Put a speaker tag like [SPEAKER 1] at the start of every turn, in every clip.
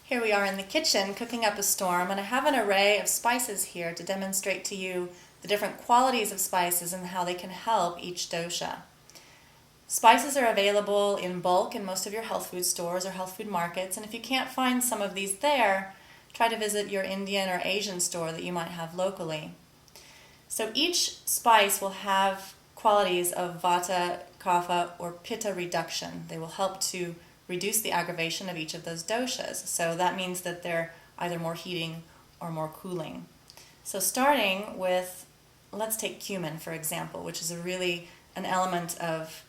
[SPEAKER 1] Here we are in the kitchen cooking up a storm, and I have an array of spices here to demonstrate to you the different qualities of spices and how they can help each dosha. Spices are available in bulk in most of your health food stores or health food markets, and if you can't find some of these there, try to visit your Indian or Asian store that you might have locally. So each spice will have qualities of vata, kapha, or pitta reduction. They will help to reduce the aggravation of each of those doshas. So that means that they're either more heating or more cooling. So starting with, let's take cumin for example, which is an element of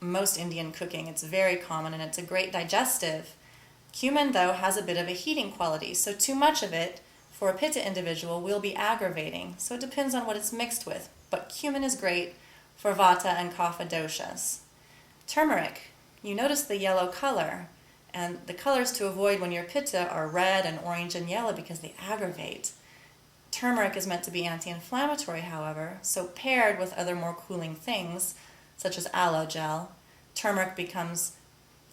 [SPEAKER 1] most Indian cooking. It's very common and it's a great digestive. Cumin though has a bit of a heating quality, so too much of it for a pitta individual will be aggravating. So it depends on what it's mixed with, but cumin is great for vata and kapha doshas. Turmeric. You notice the yellow color, and the colors to avoid when you're pitta are red and orange and yellow because they aggravate. Turmeric is meant to be anti-inflammatory, however, so paired with other more cooling things, such as aloe gel, turmeric becomes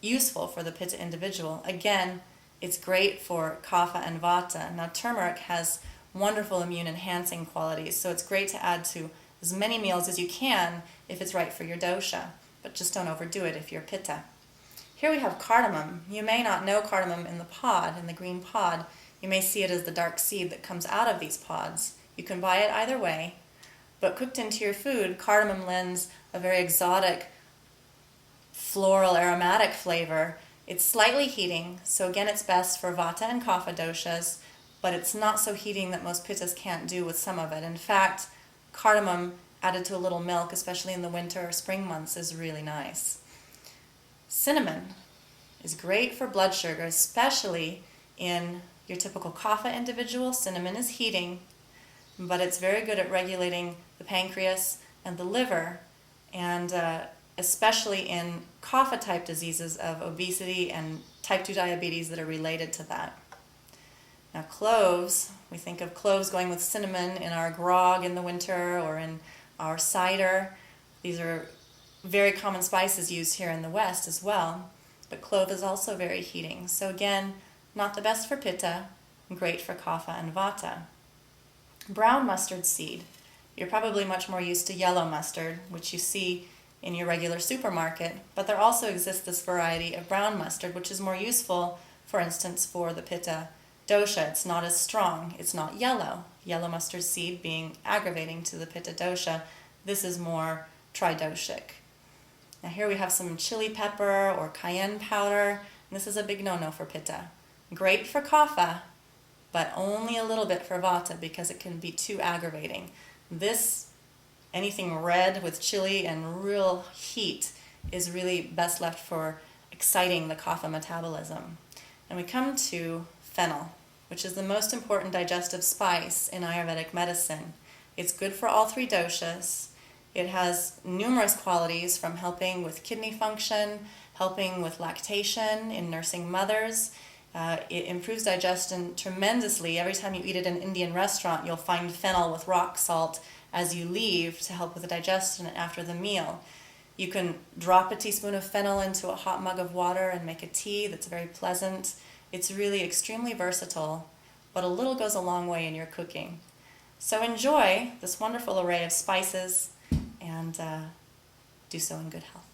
[SPEAKER 1] useful for the pitta individual. Again, it's great for kapha and vata. Now turmeric has wonderful immune enhancing qualities, so it's great to add to as many meals as you can if it's right for your dosha. But just don't overdo it if you're pitta. Here we have cardamom. You may not know cardamom in the pod, in the green pod. You may see it as the dark seed that comes out of these pods. You can buy it either way, but cooked into your food, cardamom lends a very exotic, floral, aromatic flavor. It's slightly heating, so again it's best for vata and kapha doshas, but it's not so heating that most pittas can't do with some of it. In fact, cardamom added to a little milk, especially in the winter or spring months, is really nice. Cinnamon is great for blood sugar, especially in your typical kapha individual. Cinnamon is heating, but it's very good at regulating the pancreas and the liver, and especially in kapha type diseases of obesity and type 2 diabetes that are related to that. Now cloves, we think of cloves going with cinnamon in our grog in the winter or in our cider. These are very common spices used here in the West as well, but clove is also very heating. So again, not the best for pitta, great for kapha and vata. Brown mustard seed. You're probably much more used to yellow mustard, which you see in your regular supermarket, but there also exists this variety of brown mustard, which is more useful, for instance, for the pitta dosha. It's not as strong. It's not yellow. Yellow mustard seed being aggravating to the pitta dosha. This is more tridoshic. Now here we have some chili pepper or cayenne powder. And this is a big no-no for pitta. Great for kapha, but only a little bit for vata because it can be too aggravating. Anything red with chili and real heat is really best left for exciting the kapha metabolism. And we come to fennel, which is the most important digestive spice in Ayurvedic medicine. It's good for all three doshas. It has numerous qualities, from helping with kidney function, helping with lactation in nursing mothers. It improves digestion tremendously. Every time you eat at an Indian restaurant, you'll find fennel with rock salt as you leave to help with the digestion after the meal. You can drop a teaspoon of fennel into a hot mug of water and make a tea that's very pleasant. It's really extremely versatile, but a little goes a long way in your cooking. So enjoy this wonderful array of spices and do so in good health.